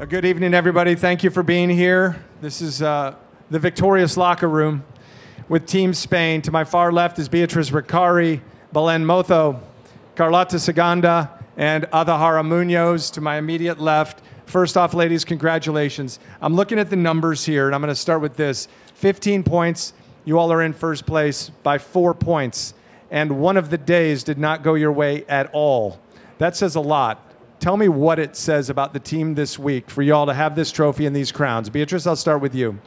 Good evening, everybody. Thank you for being here. This is the victorious locker room with Team Spain. To my far left is Beatriz Ricari, Belen Mozo, Carlota Saganda, and Adahara Munoz. To my immediate left, first off, ladies, congratulations. I'm looking at the numbers here, and I'm going to start with this. 15 points. You all are in first place by 4 points. And one of the days did not go your way at all. That says a lot. Tell me what it says about the team this week for you all to have this trophy and these crowns. Beatriz, I'll start with you.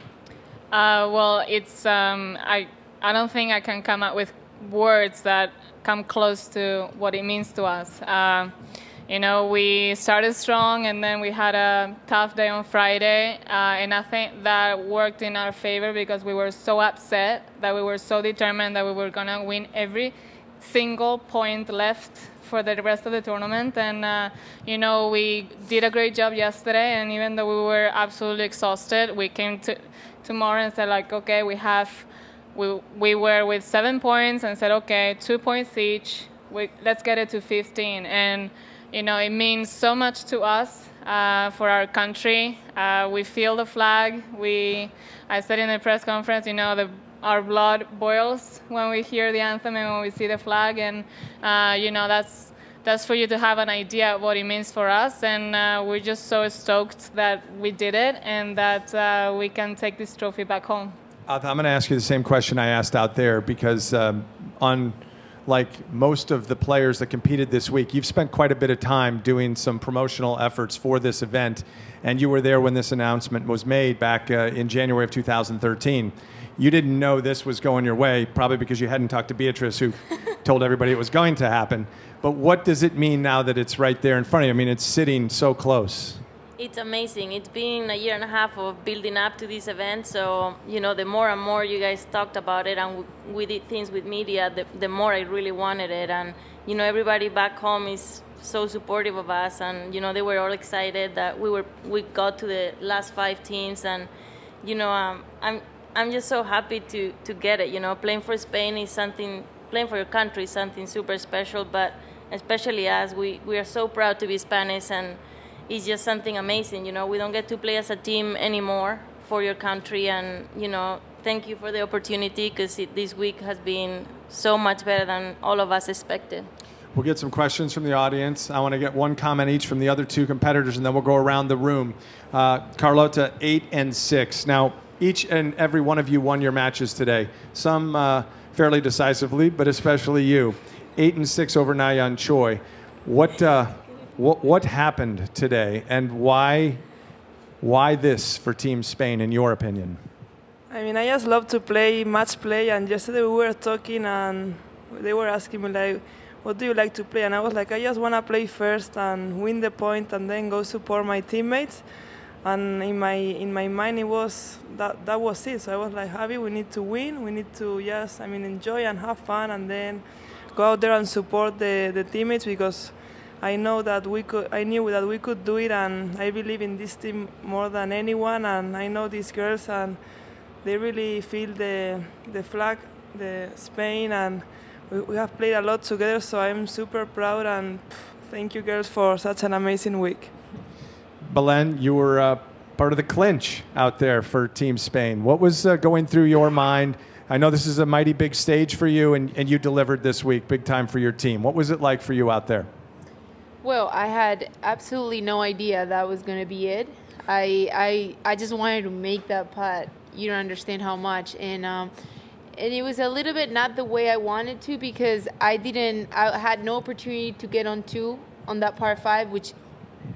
Well, it's I don't think I can come up with words that come close to what it means to us. You know, we started strong, and then we had a tough day on Friday, and I think that worked in our favor because we were so upset, that we were so determined that we were going to win every single point left for the rest of the tournament. And you know, we did a great job yesterday, and even though we were absolutely exhausted, we came to tomorrow and said, like, okay, we were with 7 points and said, okay, 2 points each, let's get it to 15. And you know, it means so much to us, for our country. We feel the flag. I said in the press conference, you know, our blood boils when we hear the anthem and when we see the flag, and you know, that's for you to have an idea of what it means for us. And we're just so stoked that we did it and that we can take this trophy back home. I'm going to ask you the same question I asked out there, because like most of the players that competed this week, you've spent quite a bit of time doing some promotional efforts for this event, and you were there when this announcement was made back in January of 2013. You didn't know this was going your way, probably because you hadn't talked to Beatriz, who told everybody it was going to happen. But what does it mean now that it's right there in front of you? I mean, it's sitting so close. It's amazing. It's been a year and a half of building up to this event. So, you know, the more and more you guys talked about it and we did things with media, the more I really wanted it. And, you know, everybody back home is so supportive of us. And, you know, they were all excited that we got to the last 5 teams. And, you know, I'm just so happy to get it. You know, playing for Spain is something, playing for your country is something super special. But especially us, we are so proud to be Spanish, and it's just something amazing. You know, we don't get to play as a team anymore for your country, and, you know, thank you for the opportunity, because this week has been so much better than all of us expected. We'll get some questions from the audience. I want to get one comment each from the other 2 competitors, and then we'll go around the room. Carlota, 8 and 6. Now, each and every one of you won your matches today. Some fairly decisively, but especially you. 8 and 6 over Nayan Choi. What happened today, and why this for Team Spain, in your opinion? I mean, I just love to play match play, and yesterday we were talking, and they were asking me, like, what do you like to play? And I was like, I just want to play first and win the point, and then go support my teammates. And in my mind, it was that was it. So I was like, Javi, we need to win. We need to just, I mean, enjoy and have fun, and then go out there and support the teammates, because I know that I knew that we could do it, and I believe in this team more than anyone. And I know these girls, and they really feel the flag, the Spain, and we have played a lot together. So I'm super proud, and thank you, girls, for such an amazing week. Belen, you were part of the clinch out there for Team Spain. What was going through your mind? I know this is a mighty big stage for you, and you delivered this week, big time for your team. What was it like for you out there? Well, I had absolutely no idea that was going to be it. I just wanted to make that putt. You don't understand how much. And it was a little bit not the way I wanted to, because I had no opportunity to get on 2 on that par 5, which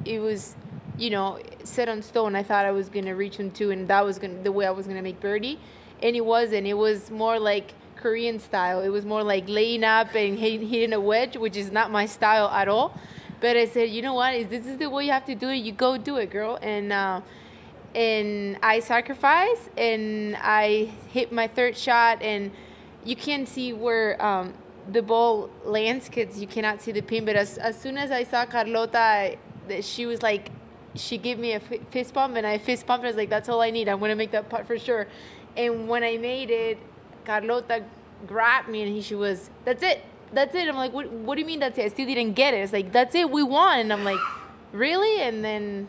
it was, you know, set on stone. I thought I was going to reach on 2, and that was the way I was going to make birdie. And it wasn't. It was more like Korean style. It was more like laying up and hitting a wedge, which is not my style at all. But I said, you know what? This is the way you have to do it. You go do it, girl. And I sacrificed, and I hit my 3rd shot, and you can't see where the ball lands because you cannot see the pin. But as soon as I saw Carlota, she was like, she gave me a fist bump, and I fist bumped. I was like, that's all I need. I'm going to make that putt for sure. And when I made it, Carlota grabbed me, and she was, that's it. That's it. I'm like, what do you mean that's it? I still didn't get it. It's like, that's it. We won. And I'm like, really? And then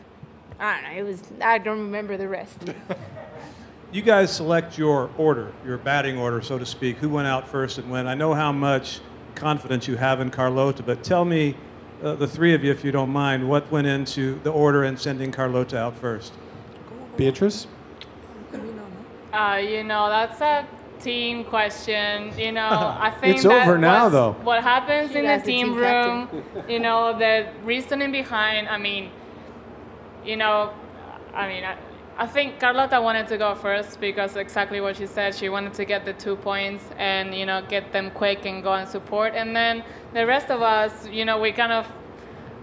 I don't know. I don't remember the rest. You guys select your order, your batting order, so to speak. Who went out first and when? I know how much confidence you have in Carlota, but tell me, the three of you, if you don't mind, what went into the order in sending Carlota out first? Beatrice? That's a team question. I think It's over now, though. What happens in the That's the team team room, the reasoning behind, I think Carlota wanted to go first because exactly what she said. She wanted to get the 2 points and, get them quick and go and support. And then the rest of us, we kind of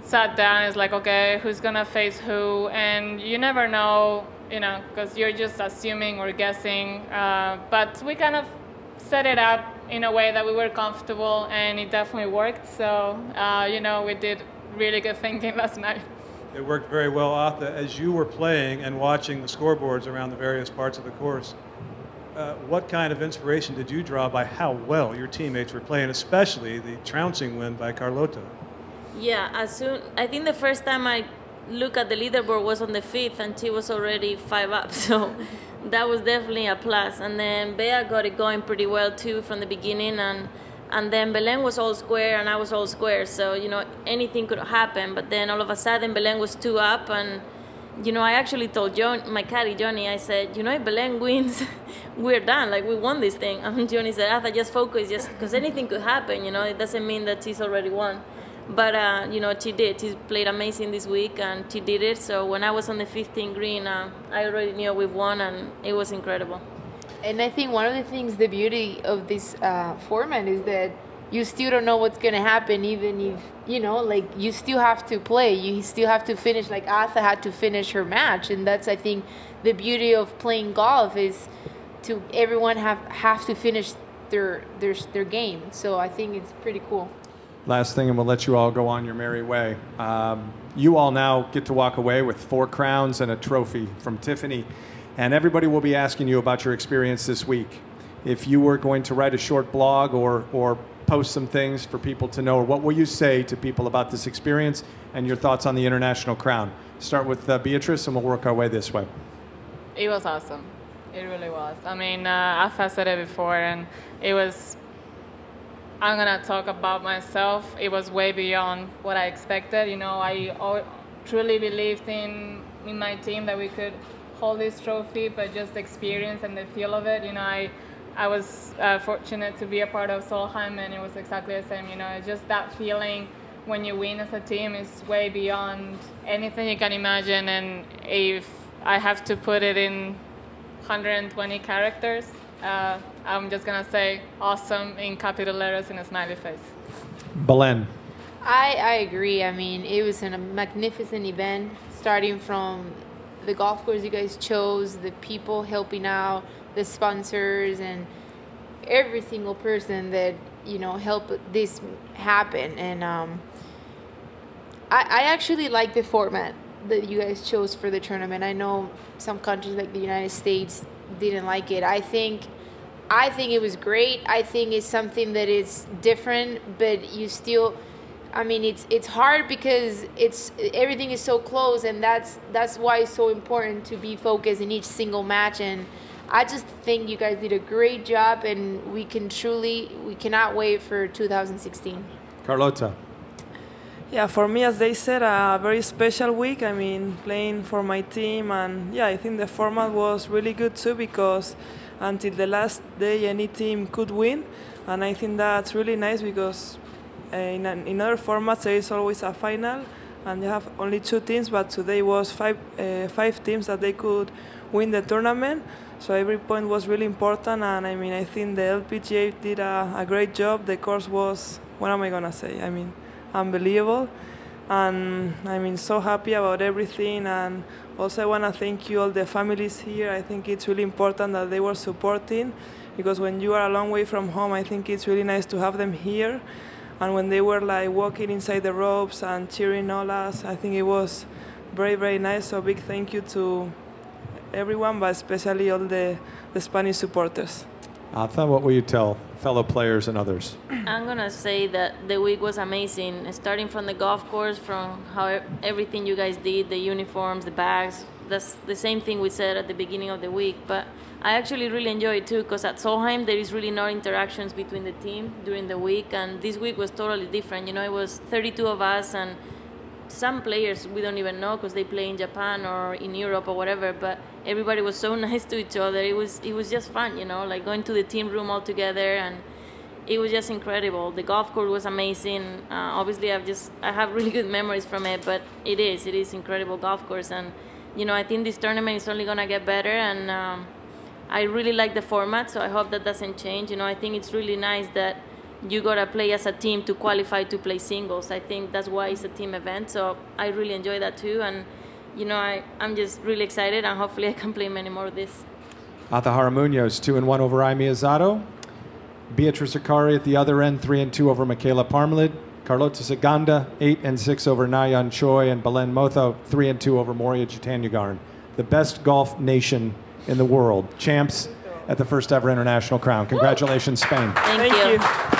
sat down. It's like, okay, who's going to face who? And you never know, because you're just assuming or guessing. But we kind of set it up in a way that we were comfortable, and it definitely worked. So, we did really good thinking last night. It worked very well, Atha. As you were playing and watching the scoreboards around the various parts of the course, what kind of inspiration did you draw by how well your teammates were playing, especially the trouncing win by Carlota? Yeah, I think the first time I looked at the leaderboard was on the 5th, and she was already 5 up, so that was definitely a plus. And then Bea got it going pretty well too from the beginning, and then Belen was all square and I was all square, so anything could happen. But then all of a sudden Belen was 2 up, and I actually told my caddy Johnny, I said, if Belen wins, we're done, like we won this thing. And Johnny said, Arthur, just focus, just because anything could happen, it doesn't mean that she's already won. But she did. She played amazing this week, and she did it. So when I was on the 15th green, I already knew we've won, and it was incredible. And I think one of the things, the beauty of this format is that you still don't know what's going to happen, even if, you still have to play. You still have to finish, like Asa had to finish her match. And that's, I think, the beauty of playing golf is to everyone have to finish their game. So I think it's pretty cool. Last thing, and we'll let you all go on your merry way. You all now get to walk away with 4 crowns and a trophy from Tiffany. And everybody will be asking you about your experience this week. If you were going to write a short blog or post some things for people to know, what will you say to people about this experience and your thoughts on the International Crown? Start with Beatrice, and we'll work our way this way. It was awesome. It really was. I've said it before, and it was, I'm going to talk about myself. It was way beyond what I expected. I truly believed in my team that we could hold this trophy, but just the experience and the feel of it, I was fortunate to be a part of Solheim, and it was exactly the same. Just that feeling when you win as a team is way beyond anything you can imagine. And if I have to put it in 120 characters, I'm just gonna say awesome in capital letters in a smiley face. Belen. I agree. It was a magnificent event, starting from the golf course you guys chose, the people helping out, the sponsors, and every single person that helped this happen. And I actually like the format that you guys chose for the tournament. I know some countries like the United States didn't like it. I think it was great. I think it's something that is different, but you still, it's hard because everything is so close, and that's why it's so important to be focused in each single match. And I just think you guys did a great job, and we cannot wait for 2016. Carlota. Yeah, for me, as they said, a very special week. Playing for my team, and yeah, I think the format was really good too, because until the last day, any team could win, and I think that's really nice because in other formats there is always a final, and you have only 2 teams, but today was five teams that they could win the tournament. So every point was really important, and I think the LPGA did a great job. The course was, what am I gonna say? Unbelievable, and so happy about everything. And also I want to thank you all the families here. I think it's really important that they were supporting, because when you are a long way from home, I think it's really nice to have them here. And when they were walking inside the ropes and cheering all us, I think it was very, very nice. So big thank you to everyone, but especially all the Spanish supporters. Atha, what will you tell fellow players and others? I'm going to say that the week was amazing, starting from the golf course, from how everything you guys did, the uniforms, the bags. That's the same thing we said at the beginning of the week. But I actually really enjoyed it too, because at Solheim there is really no interactions between the team during the week, and this week was totally different. You know, it was 32 of us, and some players we don't even know because they play in Japan or in Europe or whatever, but everybody was so nice to each other. It was just fun, you know, like going to the team room all together, and it was just incredible. The golf course was amazing. Obviously I have really good memories from it, but it is incredible golf course, and you know, I think this tournament is only gonna get better, and I really like the format, so I hope that doesn't change. You know, I think it's really nice that you gotta play as a team to qualify to play singles. I think that's why it's a team event, so I really enjoy that too, and you know, I'm just really excited, and hopefully I can play many more of this. Atahara Munoz, 2-1 over Aimee Azato. Beatriz Akari at the other end, 3-2 over Michaela Parmelid. Carlota Saganda, 8-6 over Nayan Choi, and Belen Motho, 3-2 over Moria Jitanyagaran. The best golf nation in the world. Champs at the first ever international crown. Congratulations, Spain. Thank you.